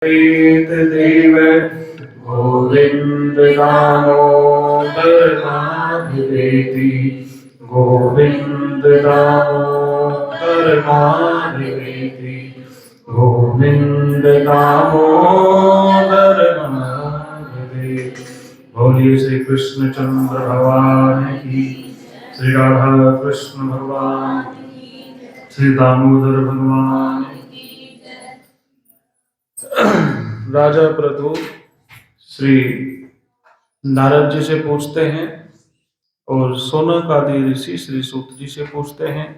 देव गोविंद दामोदर माधवेति गोविंद दामोदर माधवेति गोविंद दामोदर माधवेति। बोलिए श्री कृष्णचंद्र भगवान की, श्री राधा कृष्ण भगवान, श्री दामोदर भगवान। राजा प्रतु श्री नारद जी से पूछते हैं और सोनक आदि ऋषि श्री सूत जी से पूछते हैं,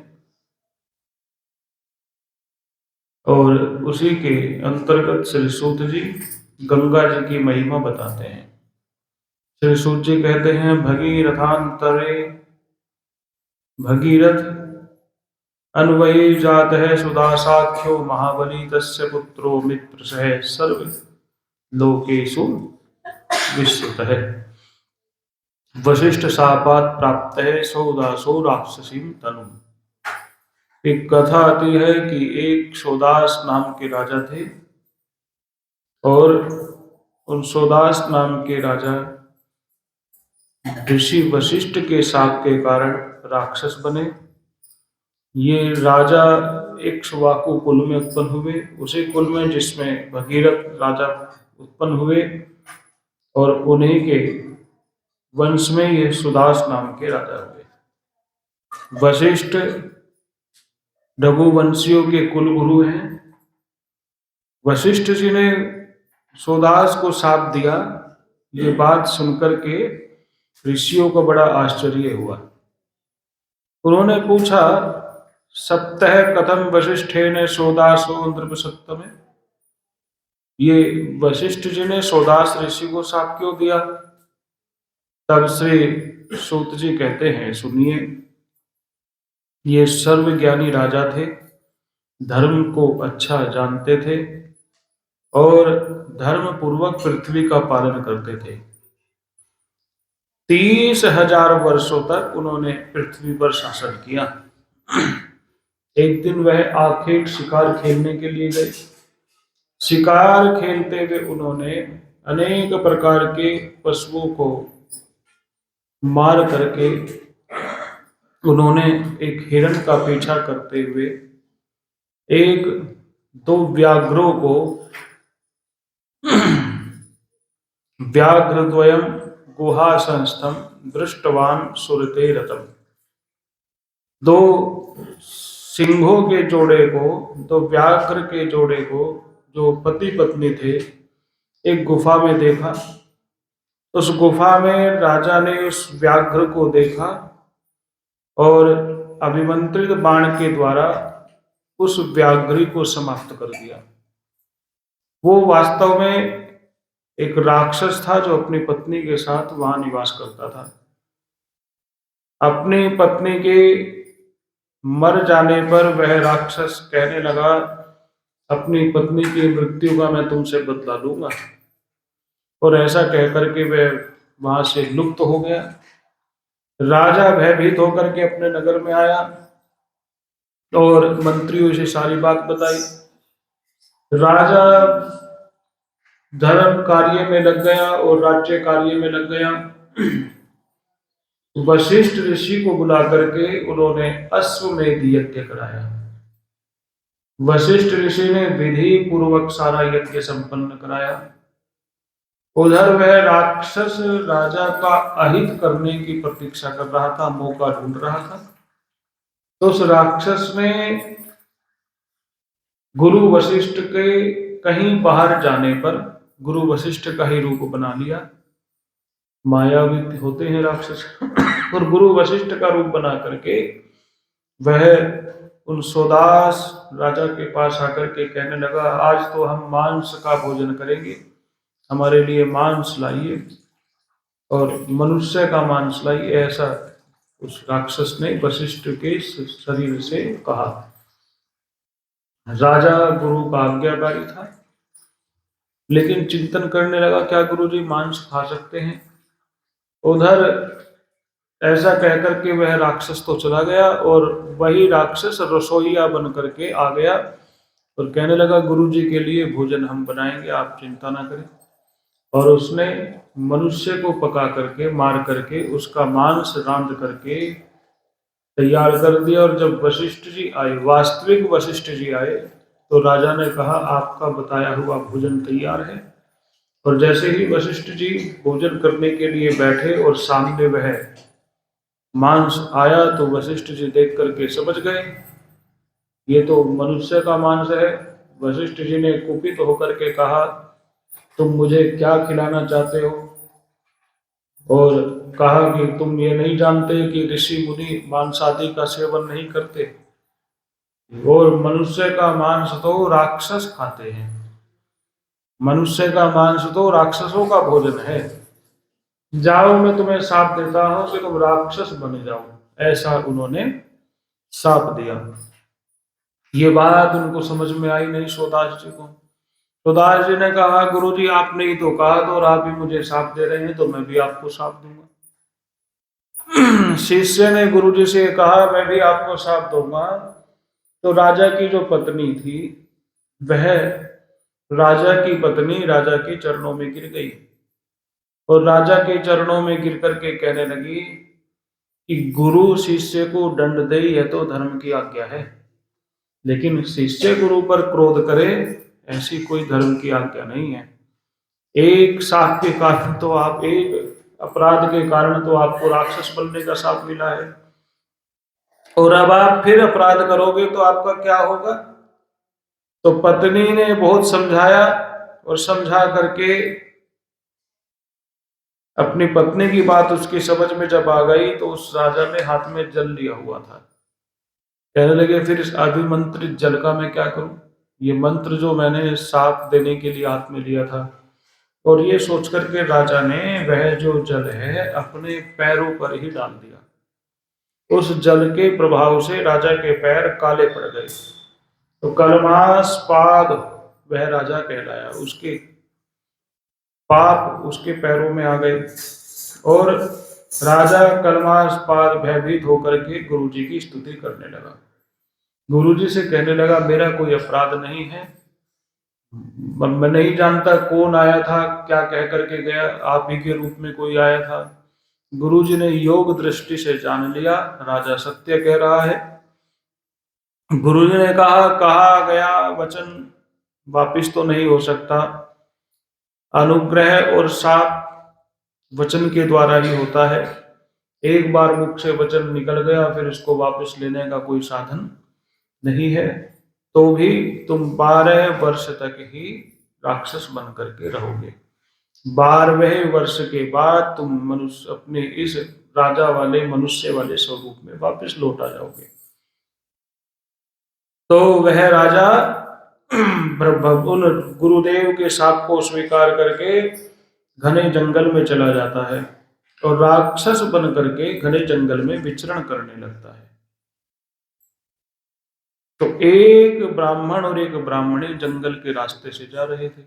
और उसी के अंतर्गत श्री सूत जी गंगा जी की महिमा बताते हैं। श्री सूत जी कहते हैं, भगीरथांतरे भगीरथ अन्वयी जात है सुदासाख्यो महाबली तस्य पुत्रो मित्र सह सर्व लोकेषु विश्रुत है। वशिष्ठ शापात प्राप्त है सौदासो राक्षसीम तनु। एक कथा आती है कि एक सौदास नाम के राजा थे और उन सौदास नाम के राजा ऋषि वशिष्ठ के शाप के कारण राक्षस बने। ये राजा एक सुवाकु कुल में उत्पन्न हुए, उसी कुल में जिसमें भगीरथ राजा उत्पन्न हुए, और उन्हीं के वंश में ये सुदास नाम के राजा हुए। वशिष्ठ रघुवंशियों के कुल गुरु हैं। वशिष्ठ जी ने सुदास को शाप दिया। ये बात सुनकर के ऋषियों को बड़ा आश्चर्य हुआ। उन्होंने पूछा, सप्तह कथम वशिष्ठेन सौदासो नृपसत्तमे। ये वशिष्ठ जी ने सौदास ऋषि को शाप क्यों दिया? तब श्री सूत जी कहते हैं, सुनिए, ये सर्वज्ञानी राजा थे, धर्म को अच्छा जानते थे और धर्म पूर्वक पृथ्वी का पालन करते थे। 30,000 वर्षों तक उन्होंने पृथ्वी पर शासन किया। एक दिन वह आखिर शिकार खेलने के लिए गए। शिकार खेलते हुए उन्होंने अनेक प्रकार के पशुओं को मार करके उन्होंने एक हिरण का पीछा करते हुए एक दो व्याघ्रों को व्याघ्रद्वयम गुहा संस्थम दृष्टवान सुरते रतम। दो सिंहों के जोड़े को, दो व्याघ्र के जोड़े को, जो पति पत्नी थे, एक गुफा में देखा। उस गुफा में राजा ने उस व्याघ्र को देखा और अभिमंत्रित बाण के द्वारा उस व्याघ्र को समाप्त कर दिया। वो वास्तव में एक राक्षस था जो अपनी पत्नी के साथ वहां निवास करता था। अपनी पत्नी के मर जाने पर वह राक्षस कहने लगा, अपनी पत्नी की मृत्यु का मैं तुमसे बदला लूंगा, और ऐसा कहकर के वह वहां से लुप्त हो गया। राजा भयभीत होकर के अपने नगर में आया और मंत्रियों से सारी बात बताई। राजा धर्म कार्य में लग गया और राज्य कार्य में लग गया। वशिष्ठ ऋषि को बुला करके उन्होंने अश्वमेध यज्ञ कराया। वशिष्ठ ऋषि ने विधि पूर्वक सारा यज्ञ संपन्न कराया। उधर वह राक्षस राजा का अहित करने की प्रतीक्षा कर रहा था, मौका ढूंढ रहा था। तो उस राक्षस ने गुरु वशिष्ठ के कहीं बाहर जाने पर गुरु वशिष्ठ का ही रूप बना लिया। मायावी होते हैं राक्षस। और गुरु वशिष्ठ का रूप बना करके वह उन सौदास राजा के पास आकर के कहने लगा, आज तो हम मांस का भोजन करेंगे, हमारे लिए मांस लाइए और मनुष्य का मांस लाइए। ऐसा उस राक्षस ने वशिष्ठ के शरीर से कहा। राजा गुरु का आज्ञाकारी था, लेकिन चिंतन करने लगा, क्या गुरुजी मांस खा सकते हैं? उधर ऐसा कहकर के वह राक्षस तो चला गया और वही राक्षस रसोईया बन करके आ गया और कहने लगा गुरु जी के लिए भोजन हम बनाएंगे, आप चिंता ना करें। और उसने मनुष्य को पका करके, मार करके, उसका मांस रांध करके तैयार कर दिया। और जब वशिष्ठ जी आए, वास्तविक वशिष्ठ जी आए, तो राजा ने कहा आपका बताया हुआ भोजन तैयार है। और जैसे ही वशिष्ठ जी भोजन करने के लिए बैठे और सामने वह मांस आया, तो वशिष्ठ जी देख करके समझ गए ये तो मनुष्य का मांस है। वशिष्ठ जी ने कुपित होकर के कहा तुम मुझे क्या खिलाना चाहते हो? और कहा कि तुम ये नहीं जानते कि ऋषि मुनि मांसादि का सेवन नहीं करते, और मनुष्य का मांस तो राक्षस खाते हैं, मनुष्य का मांस तो राक्षसों का भोजन है। जाओ, मैं तुम्हें शाप देता हूं कि तुम राक्षस बन जाओ। ऐसा उन्होंने शाप दिया। ये बात उनको समझ में आई नहीं सोदास जी को। सोदास जी ने कहा गुरु जी आपने ही तो कहा तो, और आप ही मुझे शाप दे रहे हैं, तो मैं भी आपको शाप दूंगा। शिष्य ने गुरु जी से कहा मैं भी आपको शाप दूंगा। तो राजा की जो पत्नी थी, वह राजा की पत्नी राजा के चरणों में गिर गई, और राजा के चरणों में गिर करके कहने लगी कि गुरु शिष्य को दंड दे, यह तो धर्म की आज्ञा है, लेकिन शिष्य गुरु पर क्रोध करे ऐसी कोई धर्म की आज्ञा नहीं है। एक शाप के कारण तो आप, एक अपराध के कारण तो आपको राक्षस बनने का शाप मिला है, और अब आप फिर अपराध करोगे तो आपका क्या होगा? तो पत्नी ने बहुत समझाया, और समझा करके अपनी पत्नी की बात उसकी समझ में जब आ गई, तो उस राजा ने हाथ में जल लिया हुआ था। कहने लगे फिर इस अभिमंत्रित जल का मैं क्या करूं? ये मंत्र जो मैंने साथ देने के लिए हाथ में लिया था। और ये सोच करके राजा ने वह जो जल है अपने पैरों पर ही डाल दिया। उस जल के प्रभाव से राजा के पैर काले पड़ गए। तो कलमास्पाद वह राजा कहलाया, उसके पाप उसके पैरों में आ गए। और राजा कलमास्पाद भयभीत होकर के गुरु जी की स्तुति करने लगा। गुरु जी से कहने लगा मेरा कोई अपराध नहीं है, मैं नहीं जानता कौन आया था, क्या कह करके गया, आप ही के रूप में कोई आया था। गुरु जी ने योग दृष्टि से जान लिया राजा सत्य कह रहा है। गुरु जी ने कहा गया वचन वापिस तो नहीं हो सकता, अनुग्रह और शाप वचन के द्वारा ही होता है। एक बार मुख से वचन निकल गया फिर उसको वापस लेने का कोई साधन नहीं है। तो भी तुम 12 वर्ष तक ही राक्षस बन करके रहोगे। 12वें वर्ष के बाद तुम मनुष्य अपने इस राजा वाले मनुष्य वाले स्वरूप में वापस लौट आ जाओगे। तो वह राजा उन गुरुदेव के शाप को स्वीकार करके घने जंगल में चला जाता है, और राक्षस बन करके घने जंगल में विचरण करने लगता है। तो एक ब्राह्मण और एक ब्राह्मणी जंगल के रास्ते से जा रहे थे।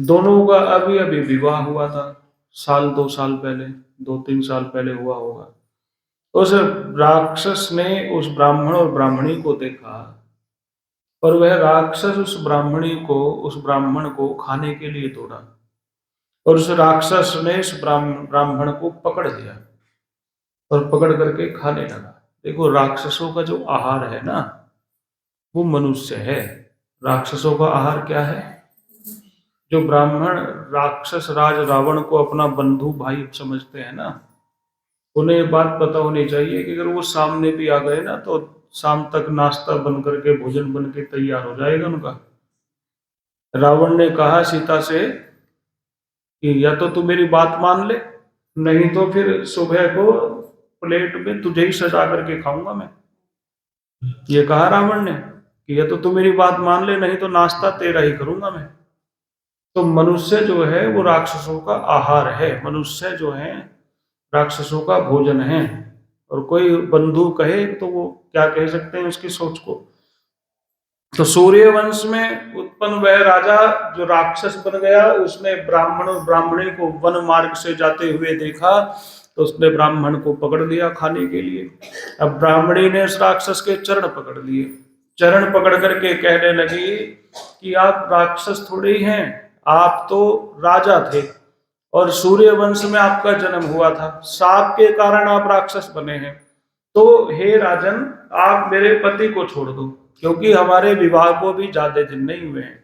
दोनों का अभी अभी विवाह हुआ था, साल 2 साल पहले, 2-3 साल पहले हुआ होगा। उस राक्षस ने उस ब्राह्मण और ब्राह्मणी को देखा, और वह राक्षस उस ब्राह्मण को खाने के लिए दौड़ा, और उस राक्षस ने इस ब्राह्मण को पकड़ लिया और पकड़ करके खाने लगा। देखो राक्षसों का जो आहार है ना, वो मनुष्य है। राक्षसों का आहार क्या है? जो ब्राह्मण राक्षस राज रावण को अपना बंधु भाई समझते हैं ना, उन्हें ये बात पता होनी चाहिए कि अगर वो सामने भी आ गए ना, तो शाम तक नाश्ता बन करके भोजन बन के तैयार हो जाएगा उनका। रावण ने कहा सीता से कि या तो तू मेरी बात मान ले, नहीं तो फिर सुबह को प्लेट में तुझे ही सजा करके खाऊंगा मैं। ये कहा रावण ने कि या तो तू मेरी बात मान ले, नहीं तो नाश्ता तेरा ही करूंगा मैं। तो मनुष्य जो है वो राक्षसों का आहार है, मनुष्य जो है राक्षसों का भोजन है। और कोई बंधु कहे तो वो क्या कह सकते हैं उसकी सोच को। तो सूर्य वंश में उत्पन्न वह राजा जो राक्षस बन गया, उसने ब्राह्मण और ब्राह्मणी को वन मार्ग से जाते हुए देखा, तो उसने ब्राह्मण को पकड़ लिया खाने के लिए। अब ब्राह्मणी ने उस राक्षस के चरण पकड़ लिए, चरण पकड़ करके कहने लगी कि आप राक्षस थोड़े ही हैं, आप तो राजा थे और सूर्य वंश में आपका जन्म हुआ था, शाप के कारण आप राक्षस बने हैं। तो हे राजन, आप मेरे पति को छोड़ दो, क्योंकि हमारे विवाह को भी ज्यादा दिन नहीं हुए हैं।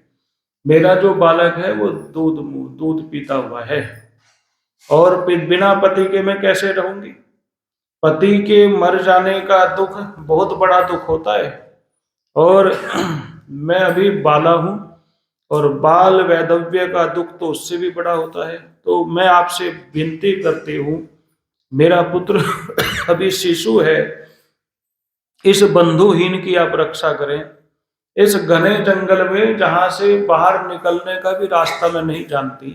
मेरा जो बालक है वो दूध पीता हुआ है, और बिना पति के मैं कैसे रहूंगी। पति के मर जाने का दुख बहुत बड़ा दुख होता है, और मैं अभी बाला हूं, और बाल वैधव्य का दुख तो उससे भी बड़ा होता है। तो मैं आपसे विनती करती हूं, मेरा पुत्र अभी शिशु है, इस बंधुहीन की आप रक्षा करें। इस घने जंगल में जहां से बाहर निकलने का भी रास्ता मैं नहीं जानती,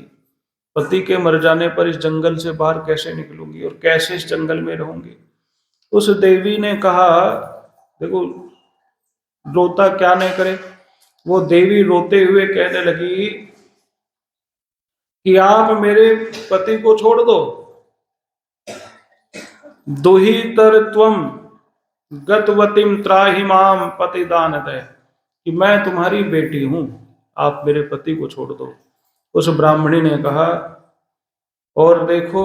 पति के मर जाने पर इस जंगल से बाहर कैसे निकलूंगी और कैसे इस जंगल में रहूंगी। उस देवी ने कहा, देखो रोता क्या नहीं करे। वो देवी रोते हुए कहने लगी कि आप मेरे पति को छोड़ दो, दुहितर त्वम गतवतीम त्राहि माम पतिदान दे, कि मैं तुम्हारी बेटी हूं, आप मेरे पति को छोड़ दो। उस ब्राह्मणी ने कहा, और देखो,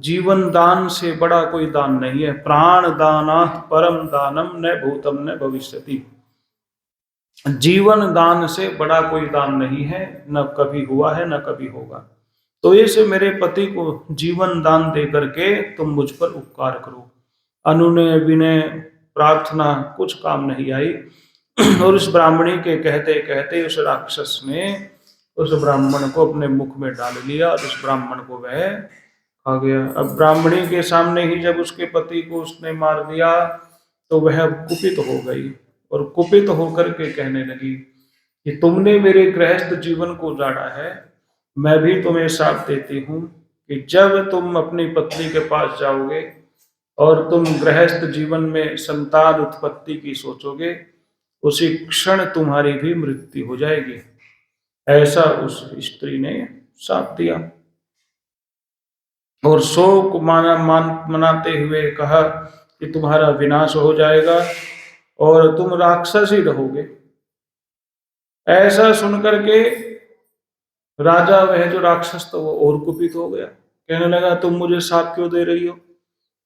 जीवन दान से बड़ा कोई दान नहीं है, प्राण दानात् परम दानम न भूतम न भविष्यति। जीवन दान से बड़ा कोई दान नहीं है, न कभी हुआ है न कभी होगा। तो इस मेरे पति को जीवन दान दे करके तुम मुझ पर उपकार करो। अनुनय विनय प्रार्थना कुछ काम नहीं आई, और उस ब्राह्मणी के कहते कहते उस राक्षस ने उस ब्राह्मण को अपने मुख में डाल लिया, और उस ब्राह्मण को वह खा गया। अब ब्राह्मणी के सामने ही जब उसके पति को उसने मार दिया, तो वह कुपित हो गई, और कुपित होकर के कहने लगी कि तुमने मेरे गृहस्थ जीवन को जाड़ा है, मैं भी तुम्हें साथ देती हूँ कि जब तुम अपनी पत्नी के पास जाओगे और तुम गृहस्थ जीवन में संतान उत्पत्ति की सोचोगे, उसी क्षण तुम्हारी भी मृत्यु हो जाएगी। ऐसा उस स्त्री ने साथ दिया, और शोक मनाते हुए कहा कि तुम्हारा विनाश हो जाएगा और तुम राक्षस ही रहोगे। ऐसा सुनकर के राजा, वह जो राक्षस था, वो और कुपित हो गया। कहने लगा, तुम मुझे शाप क्यों दे रही हो?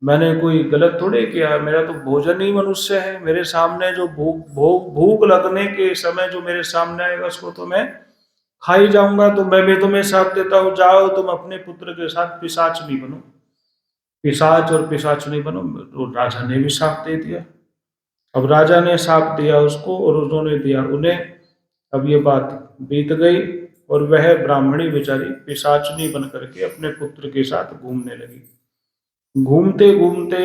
मैंने कोई गलत थोड़ी किया, मेरा तो भोजन ही मनुष्य है। मेरे सामने जो भूख लगने के समय जो मेरे सामने आएगा, उसको तो मैं खा ही जाऊंगा। तो मैं भी तुम्हें शाप देता हूँ, जाओ तुम अपने पुत्र के साथ पिशाच नहीं बनो, पिशाच और पिशाच नहीं बनो। तो राजा ने भी शाप दे दिया। अब राजा ने शाप दिया उसको, और उन्होंने दिया उन्हें। अब ये बात बीत गई, और वह ब्राह्मणी बेचारी पिशाचनी बन करके अपने पुत्र के साथ घूमने लगी। घूमते घूमते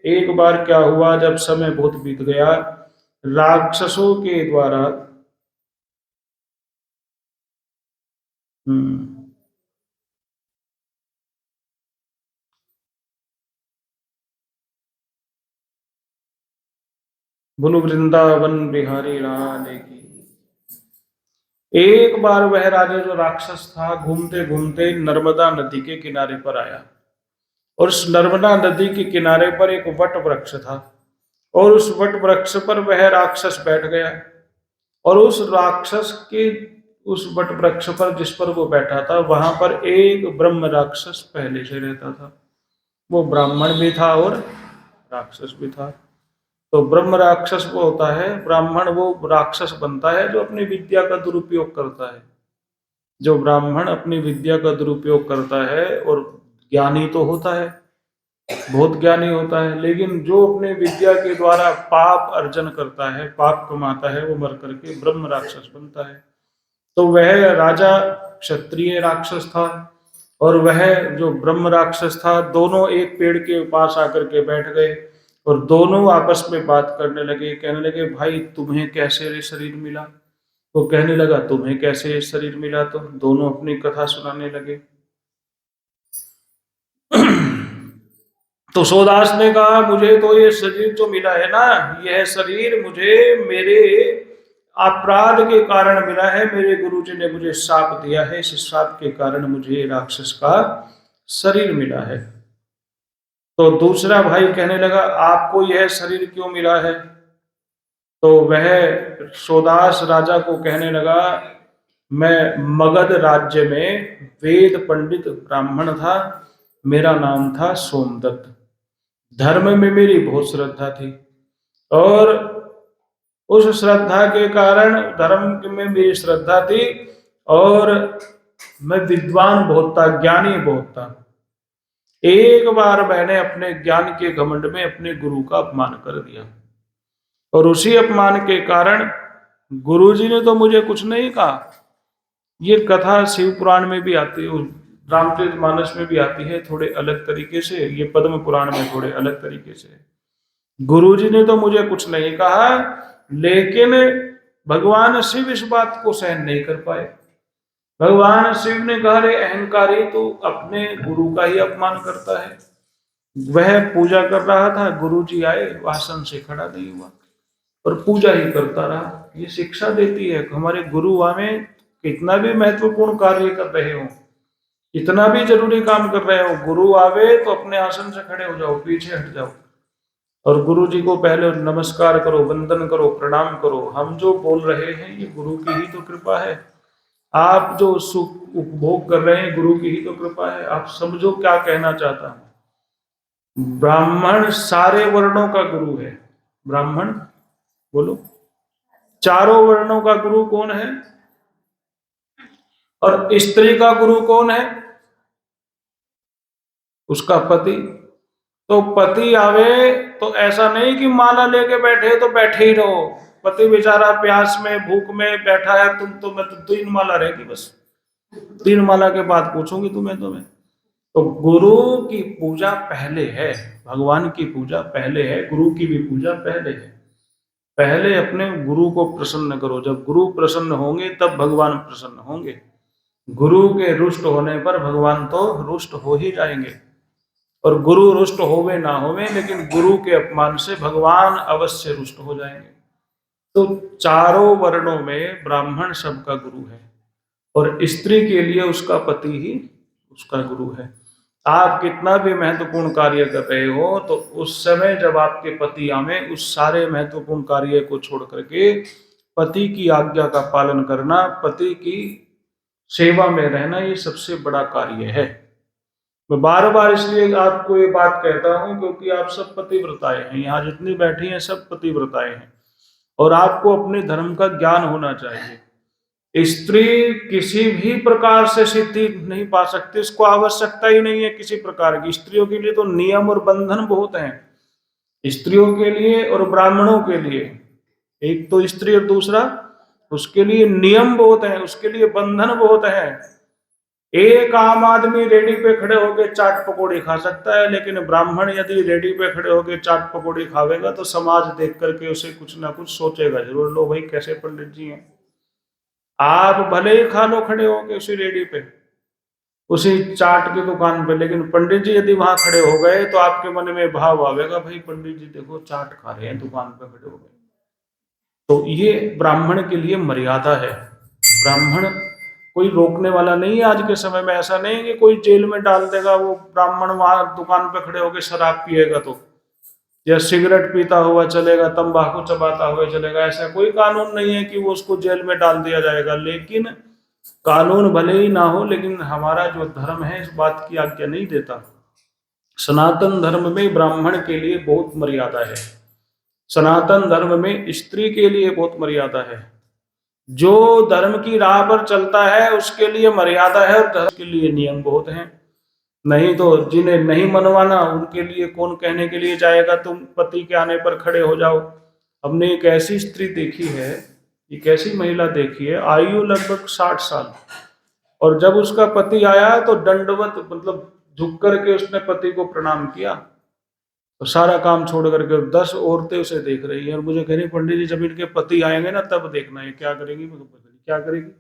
एक बार क्या हुआ, जब समय बहुत बीत गया, राक्षसों के द्वारा बोलो वृंदावन बिहारी लाल की। एक बार वह राजा जो राक्षस था, घूमते घूमते नर्मदा नदी के किनारे पर आया, और उस नर्मदा नदी के किनारे पर एक वट वृक्ष था, और उस वट वृक्ष पर वह राक्षस बैठ गया। और उस राक्षस के उस वट वृक्ष पर जिस पर वो बैठा था, वहां पर एक ब्रह्म राक्षस पहले से रहता था। वो ब्राह्मण भी था और राक्षस भी था। तो ब्रह्म राक्षस वो होता है, ब्राह्मण वो राक्षस बनता है जो अपनी विद्या का दुरुपयोग करता है। जो ब्राह्मण अपनी विद्या का दुरुपयोग करता है, और ज्ञानी तो होता है, बहुत ज्ञानी होता है, लेकिन जो अपने विद्या के द्वारा पाप अर्जन करता है, पाप कमाता है, वो मर करके ब्रह्म राक्षस बनता है। तो वह राजा क्षत्रिय राक्षस था, और वह जो ब्रह्म राक्षस था, दोनों एक पेड़ के पास आकर के बैठ गए, और दोनों आपस में बात करने लगे। कहने लगे, भाई तुम्हें कैसे ये शरीर मिला? वो कहने लगा, तुम्हें कैसे ये शरीर मिला? तो दोनों अपनी कथा सुनाने लगे। तो सोदास ने कहा, मुझे तो ये शरीर जो मिला है ना, यह शरीर मुझे मेरे अपराध के कारण मिला है। मेरे गुरुजी ने मुझे शाप दिया है, इस शाप के कारण मुझे राक्षस का शरीर मिला है। तो दूसरा भाई कहने लगा, आपको यह शरीर क्यों मिला है? तो वह सोदास राजा को कहने लगा, मैं मगध राज्य में वेद पंडित ब्राह्मण था, मेरा नाम था सोमदत्त। धर्म में मेरी बहुत श्रद्धा थी और उस श्रद्धा के कारण, धर्म में मेरी श्रद्धा थी और मैं विद्वान बहुत था, ज्ञानी बहुत था। एक बार मैंने अपने ज्ञान के घमंड में अपने गुरु का अपमान कर दिया और उसी अपमान के कारण गुरुजी ने तो मुझे कुछ नहीं कहा। ये कथा शिव पुराण में भी आती है, रामचरितमानस में भी आती है थोड़े अलग तरीके से, ये पद्म पुराण में थोड़े अलग तरीके से। गुरुजी ने तो मुझे कुछ नहीं कहा, लेकिन भगवान शिव इस बात को सहन नहीं कर पाए। भगवान शिव ने कहा, रे अहंकारी, तू अपने गुरु का ही अपमान करता है। वह पूजा कर रहा था, गुरुजी आए, आसन से खड़ा नहीं हुआ और पूजा ही करता रहा। ये शिक्षा देती है कि हमारे गुरु हमें कितना भी महत्वपूर्ण कार्य कर रहे हो, इतना भी जरूरी काम कर रहे हो, गुरु आवे तो अपने आसन से खड़े हो जाओ, पीछे हट जाओ और गुरु जी को पहले नमस्कार करो, वंदन करो, प्रणाम करो। हम जो बोल रहे हैं ये गुरु की ही तो कृपा है। आप जो सुख उपभोग कर रहे हैं गुरु की ही तो कृपा है। आप समझो क्या कहना चाहता हूं। ब्राह्मण सारे वर्णों का गुरु है। ब्राह्मण बोलो, चारों वर्णों का गुरु कौन है? और स्त्री का गुरु कौन है? उसका पति। तो पति आवे तो ऐसा नहीं कि माला लेके बैठे तो बैठे ही रहो। पति बेचारा प्यास में भूख में बैठा है, तुम तो मैं तो 3 माला रहेगी, बस 3 माला के बाद पूछूंगी तुम्हें। तो गुरु की पूजा पहले है, भगवान की पूजा पहले है, गुरु की भी पूजा पहले है। पहले अपने गुरु को प्रसन्न करो। जब गुरु प्रसन्न होंगे तब भगवान प्रसन्न होंगे। गुरु के रुष्ट होने पर भगवान तो रुष्ट हो ही जाएंगे। और गुरु रुष्ट होवे ना होवे, लेकिन गुरु के अपमान से भगवान अवश्य रुष्ट हो जाएंगे। तो चारों वर्णों में ब्राह्मण सबका गुरु है और स्त्री के लिए उसका पति ही उसका गुरु है। आप कितना भी महत्वपूर्ण कार्य कर रहे हो तो उस समय जब आपके पति आवे, उस सारे महत्वपूर्ण कार्य को छोड़ करके पति की आज्ञा का पालन करना, पति की सेवा में रहना, ये सबसे बड़ा कार्य है। मैं बार बार इसलिए आपको ये बात कहता हूं क्योंकि आप सब पतिव्रताएं हैं। यहाँ जितनी बैठी हैं सब पतिव्रताएं हैं और आपको अपने धर्म का ज्ञान होना चाहिए। स्त्री किसी भी प्रकार से सिद्धि नहीं पा सकती, इसको आवश्यकता ही नहीं है किसी प्रकार की। स्त्रियों के लिए तो नियम और बंधन बहुत हैं, स्त्रियों के लिए और ब्राह्मणों के लिए। एक तो स्त्री और दूसरा उसके लिए नियम बहुत है, उसके लिए बंधन बहुत है। एक आम आदमी रेडी पे खड़े होकर चाट पकौड़ी खा सकता है, लेकिन ब्राह्मण यदि रेडी पे खड़े होकर चाट पकौड़ी खावेगा तो समाज देख करके उसे कुछ ना कुछ सोचेगा जरूर, लो भाई कैसे पंडित जी हैं। आप भले ही खा लो खड़े होके उसी रेडी पे, उसी चाट की दुकान पे, लेकिन पंडित जी यदि वहां खड़े हो गए तो आपके मन में भाव आवेगा, भाई पंडित जी देखो चाट खा रहे हैं, दुकान पे खड़े हो गए। तो ये ब्राह्मण के लिए मर्यादा है। ब्राह्मण कोई रोकने वाला नहीं है। आज के समय में ऐसा नहीं है कि कोई जेल में डाल देगा वो ब्राह्मण वहां दुकान पे खड़े होकर शराब पिएगा तो, या सिगरेट पीता हुआ चलेगा, तंबाकू चबाता हुआ चलेगा। ऐसा कोई कानून नहीं है कि वो उसको जेल में डाल दिया जाएगा। लेकिन कानून भले ही ना हो, लेकिन हमारा जो धर्म है इस बात की आज्ञा नहीं देता। सनातन धर्म में ब्राह्मण के लिए बहुत मर्यादा है, सनातन धर्म में स्त्री के लिए बहुत मर्यादा है। जो धर्म की राह पर चलता है उसके लिए मर्यादा है और धर्म के लिए नियम बहुत हैं। नहीं तो जिन्हें नहीं मनवाना उनके लिए कौन कहने के लिए जाएगा तुम पति के आने पर खड़े हो जाओ। हमने एक ऐसी स्त्री देखी है, एक ऐसी महिला देखी है, आयु लगभग 60 साल, और जब उसका पति आया तो दंडवत मतलब झुक करके उसने पति को प्रणाम किया और सारा काम छोड़ करके 10 औरतें उसे देख रही है और मुझे कह रही, पंडित जी जब इनके पति आएंगे ना तब देखना है क्या करेगी। क्या करेगी?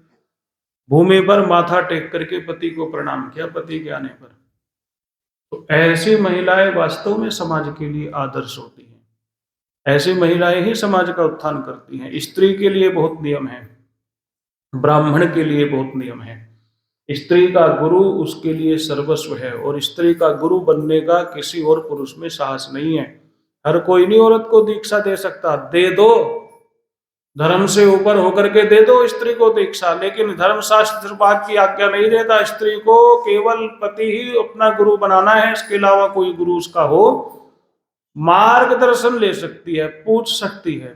भूमि पर माथा टेक करके पति को प्रणाम किया पति के आने पर। तो ऐसी महिलाएं वास्तव में समाज के लिए आदर्श होती हैं। ऐसी महिलाएं ही समाज का उत्थान करती हैं। स्त्री के लिए बहुत नियम है, ब्राह्मण के लिए बहुत नियम है। स्त्री का गुरु उसके लिए सर्वस्व है और स्त्री का गुरु बनने का किसी और पुरुष में साहस नहीं है। हर कोई नहीं औरत को दीक्षा दे सकता, दे दो धर्म से ऊपर होकर के दे दो स्त्री को दीक्षा, लेकिन धर्म शास्त्र इस बात की आज्ञा नहीं देता। स्त्री को केवल पति ही अपना गुरु बनाना है, इसके अलावा कोई गुरु उसका हो। मार्गदर्शन ले सकती है, पूछ सकती है,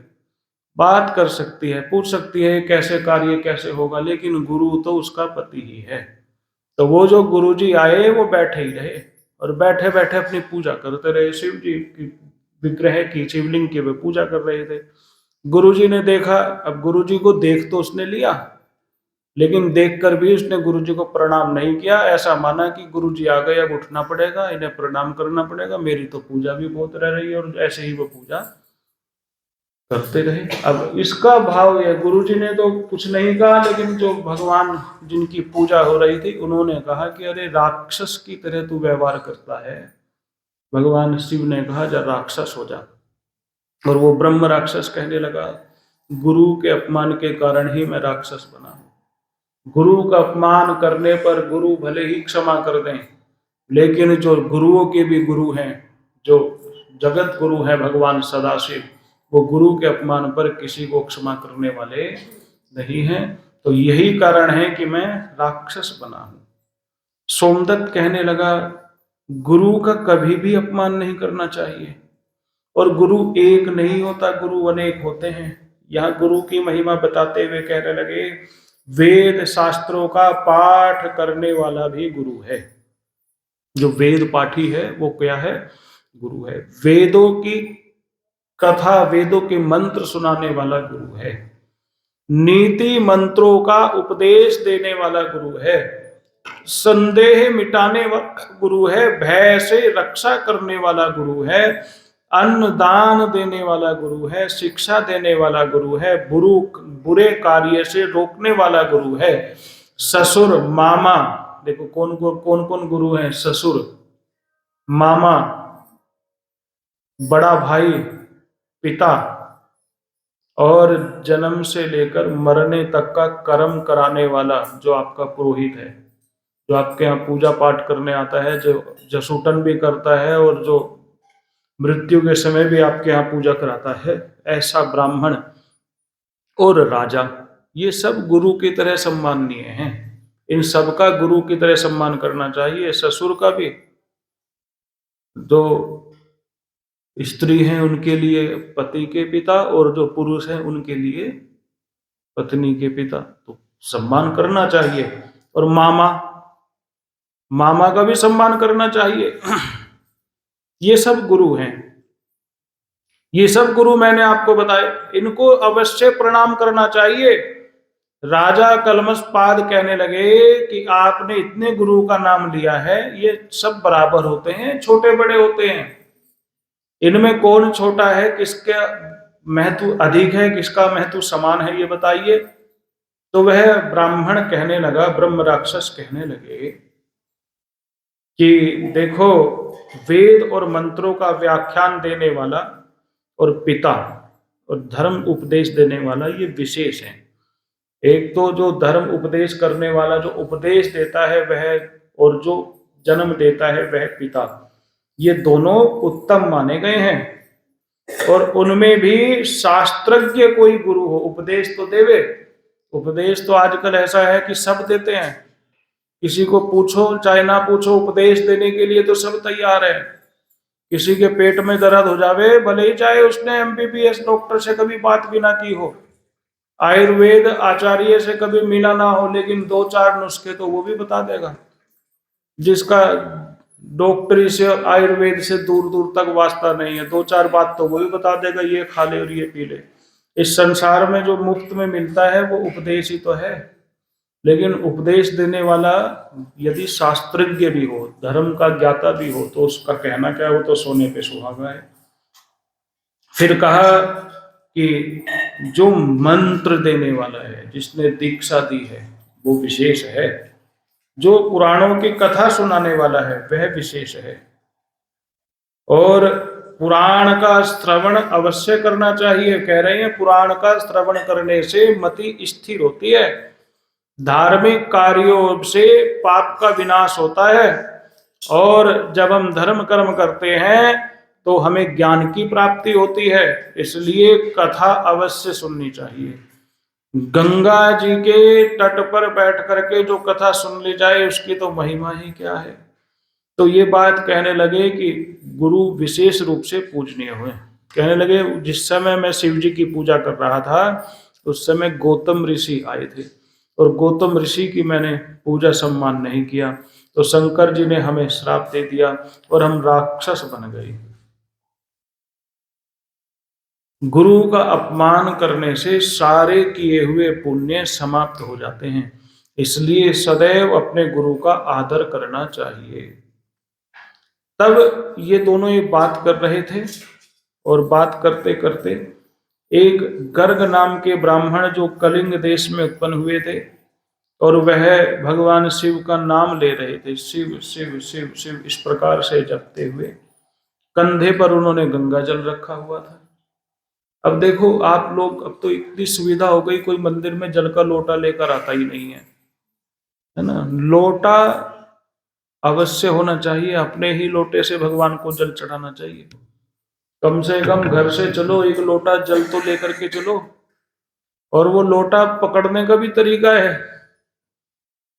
बात कर सकती है, पूछ सकती है कैसे कार्य कैसे होगा, लेकिन गुरु तो उसका पति ही है। तो वो जो गुरुजी आए वो बैठे ही रहे और बैठे बैठे अपनी पूजा करते रहे। शिव जी की विग्रह की, शिवलिंग की वे पूजा कर रहे थे। गुरुजी ने देखा, अब गुरुजी को देख तो उसने लिया, लेकिन देखकर भी उसने गुरुजी को प्रणाम नहीं किया। ऐसा माना कि गुरुजी आ गए, अब उठना पड़ेगा, इन्हें प्रणाम करना पड़ेगा, मेरी तो पूजा भी बहुत रह रही है, और ऐसे ही वो पूजा करते रहे। अब इसका भाव है, गुरुजी ने तो कुछ नहीं कहा, लेकिन जो भगवान जिनकी पूजा हो रही थी उन्होंने कहा कि अरे राक्षस की तरह तू व्यवहार करता है। भगवान शिव ने कहा जा राक्षस हो जा, और वो ब्रह्म राक्षस कहने लगा गुरु के अपमान के कारण ही मैं राक्षस बना हूं। गुरु का अपमान करने पर गुरु भले ही क्षमा कर दें, लेकिन जो गुरुओं के भी गुरु हैं, जो जगत गुरु हैं भगवान सदाशिव, वो गुरु के अपमान पर किसी को क्षमा करने वाले नहीं हैं। तो यही कारण है कि मैं राक्षस बना हूं। सोमदत्त कहने लगा गुरु का कभी भी अपमान नहीं करना चाहिए, और गुरु एक नहीं होता, गुरु अनेक होते हैं। यहाँ गुरु की महिमा बताते हुए कहने लगे वेद शास्त्रों का पाठ करने वाला भी गुरु है। जो वेद पाठी है वो क्या है? गुरु है। वेदों की कथा, वेदों के मंत्र सुनाने वाला गुरु है। नीति मंत्रों का उपदेश देने वाला गुरु है। संदेह मिटाने वाला गुरु है। भय से रक्षा करने वाला गुरु है। अन्न दान देने वाला गुरु है। शिक्षा देने वाला गुरु है। बुरे कार्य से रोकने वाला गुरु है। ससुर मामा, देखो कौन कौन गुरु हैं? ससुर, मामा, बड़ा भाई, पिता, और जन्म से लेकर मरने तक का कर्म कराने वाला जो आपका पुरोहित है, जो आपके यहाँ पूजा पाठ करने आता है, जो जसूटन भी करता है और जो मृत्यु के समय भी आपके यहाँ पूजा कराता है, ऐसा ब्राह्मण और राजा, ये सब गुरु की तरह सम्माननीय हैं। इन सबका गुरु की तरह सम्मान करना चाहिए। ससुर का भी, जो स्त्री हैं उनके लिए पति के पिता, और जो पुरुष हैं उनके लिए पत्नी के पिता, तो सम्मान करना चाहिए। और मामा, मामा का भी सम्मान करना चाहिए। ये सब गुरु हैं। ये सब गुरु मैंने आपको बताए, इनको अवश्य प्रणाम करना चाहिए। राजा कलमशपाद कहने लगे कि आपने इतने गुरु का नाम लिया है, ये सब बराबर होते हैं, छोटे बड़े होते हैं, इनमें कौन छोटा है, किसका महत्व अधिक है, किसका महत्व समान है, ये बताइए। तो वह ब्राह्मण कहने लगा, ब्रह्म राक्षस कहने लगे कि देखो, वेद और मंत्रों का व्याख्यान देने वाला और पिता और धर्म उपदेश देने वाला, ये विशेष है। एक तो जो धर्म उपदेश करने वाला, जो उपदेश देता है वह, और जो जन्म देता है वह पिता, ये दोनों उत्तम माने गए हैं। और उनमें भी शास्त्रज्ञ कोई गुरु हो, उपदेश तो देवे। उपदेश तो आजकल ऐसा है कि सब देते हैं, किसी को पूछो चाहे ना पूछो, उपदेश देने के लिए तो सब तैयार है। किसी के पेट में दर्द हो जावे, भले ही चाहे उसने MBBS डॉक्टर से कभी बात भी ना की हो, आयुर्वेद आचार्य से कभी मिला ना हो, लेकिन 2-4 नुस्खे तो वो भी बता देगा। जिसका डॉक्टरी से आयुर्वेद से दूर दूर तक वास्ता नहीं है, 2-4 बात तो वो भी बता देगा, ये खा ले और ये पी ले। इस संसार में जो मुफ्त में मिलता है वो उपदेश ही तो है। लेकिन उपदेश देने वाला यदि शास्त्रज्ञ भी हो, धर्म का ज्ञाता भी हो, तो उसका कहना क्या, वो तो सोने पे सुहागा है। फिर कहा कि जो मंत्र देने वाला है, जिसने दीक्षा दी है, वो विशेष है। जो पुराणों की कथा सुनाने वाला है वह विशेष है। और पुराण का श्रवण अवश्य करना चाहिए। कह रहे हैं पुराण का श्रवण करने से मति स्थिर होती है, धार्मिक कार्यों से पाप का विनाश होता है, और जब हम धर्म कर्म करते हैं तो हमें ज्ञान की प्राप्ति होती है, इसलिए कथा अवश्य सुननी चाहिए। गंगा जी के तट पर बैठ करके जो कथा सुन ली जाए उसकी तो महिमा ही क्या है। तो ये बात कहने लगे कि गुरु विशेष रूप से पूजनीय हुए। कहने लगे जिस समय मैं शिव जी की पूजा कर रहा था उस समय गौतम ऋषि आए थे और गौतम ऋषि की मैंने पूजा सम्मान नहीं किया, तो शंकर जी ने हमें श्राप दे दिया और हम राक्षस बन गए। गुरु का अपमान करने से सारे किए हुए पुण्य समाप्त हो जाते हैं, इसलिए सदैव अपने गुरु का आदर करना चाहिए। तब ये दोनों ये बात कर रहे थे और बात करते करते एक गर्ग नाम के ब्राह्मण जो कलिंग देश में उत्पन्न हुए थे और वह भगवान शिव का नाम ले रहे थे, शिव शिव शिव शिव इस प्रकार से जपते हुए कंधे पर उन्होंने गंगा जल रखा हुआ था। अब देखो आप लोग, अब तो इतनी सुविधा हो गई, कोई मंदिर में जल का लोटा लेकर आता ही नहीं है ना। लोटा अवश्य होना चाहिए, अपने ही लोटे से भगवान को जल चढ़ाना चाहिए। कम से कम घर से चलो एक लोटा जल तो लेकर के चलो। और वो लोटा पकड़ने का भी तरीका है।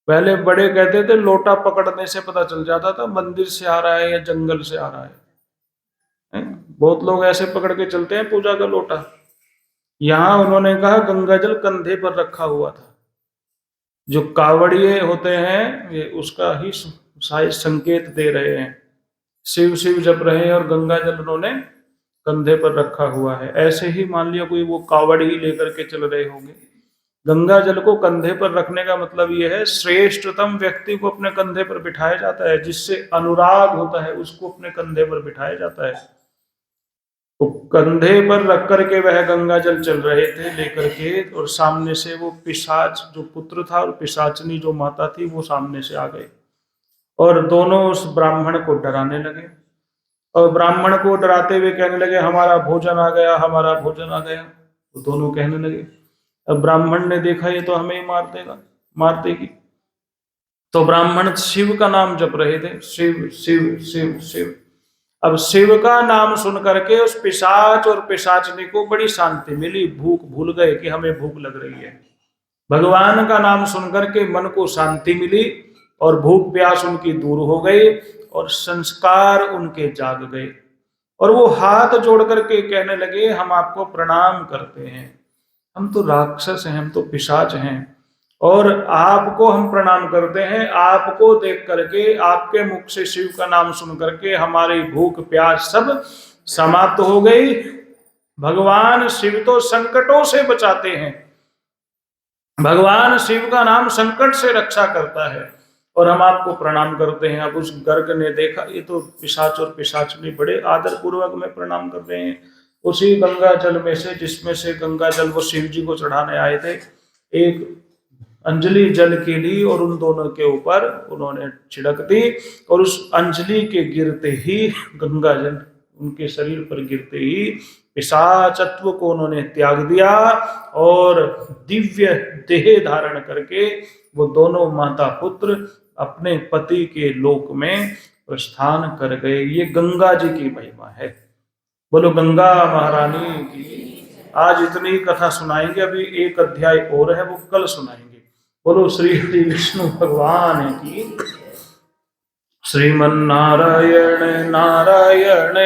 पहले बड़े कहते थे लोटा पकड़ने से पता चल जाता था मंदिर से आ रहा है या जंगल से आ रहा है। बहुत लोग ऐसे पकड़ के चलते हैं पूजा का लोटा। यहां उन्होंने कहा गंगा जल कंधे पर रखा हुआ था। जो कावड़िए होते हैं ये उसका ही शायद संकेत दे रहे हैं, शिव शिव जप रहे हैं और गंगा जल उन्होंने कंधे पर रखा हुआ है। ऐसे ही मान लिया कोई वो कावड़ ही लेकर के चल रहे होंगे। गंगा जल को कंधे पर रखने का मतलब ये है श्रेष्ठतम व्यक्ति को अपने कंधे पर बिठाया जाता है, जिससे अनुराग होता है उसको अपने कंधे पर बिठाया जाता है। तो कंधे पर रख करके वह गंगा जल चल रहे थे लेकर के, और सामने से वो पिशाच जो पुत्र था और पिशाचनी जो माता थी वो सामने से आ गए और दोनों उस ब्राह्मण को डराने लगे और ब्राह्मण को डराते हुए कहने लगे हमारा भोजन आ गया, हमारा भोजन आ गया। तो दोनों कहने लगे। अब ब्राह्मण ने देखा ये तो हमें ही मार देगा, मार देगी। तो ब्राह्मण शिव का नाम जप रहे थे, शिव शिव शिव शिव। अब शिव का नाम सुन करके उस पिशाच और पिशाचनी को बड़ी शांति मिली, भूख भूल गए कि हमें भूख लग रही है। भगवान का नाम सुन करके मन को शांति मिली और भूख प्यास उनकी दूर हो गई और संस्कार उनके जाग गए और वो हाथ जोड़ करके कहने लगे हम आपको प्रणाम करते हैं, हम तो राक्षस हैं, हम तो पिशाच हैं और आपको हम प्रणाम करते हैं। आपको देख करके आपके मुख से शिव का नाम सुन करके हमारी भूख प्यास सब समाप्त हो गई। भगवान शिव तो संकटों से बचाते हैं, भगवान शिव का नाम संकट से रक्षा करता है और हम आपको प्रणाम करते हैं। अब उस गर्ग ने देखा ये तो पिशाच और पिशाचनी बड़े आदर पूर्वक में प्रणाम कर रहे हैं। उसी गंगा जल में से, जिसमें से गंगा जल वो शिव जी को चढ़ाने आए थे, एक अंजलि जल की ली और उन दोनों के ऊपर उन्होंने छिड़क दी और उस अंजलि के गिरते ही, गंगा जल उनके शरीर पर गिरते ही पिशाचत्व को उन्होंने त्याग दिया और दिव्य देह धारण करके वो दोनों माता पुत्र अपने पति के लोक में प्रस्थान कर गए। ये गंगा जी की महिमा है। बोलो गंगा महारानी की। आज इतनी कथा सुनाएंगे, अभी एक अध्याय और है वो कल सुनाएंगे। बोलो श्री विष्णु भगवान की। श्रीमन नारायण नारायण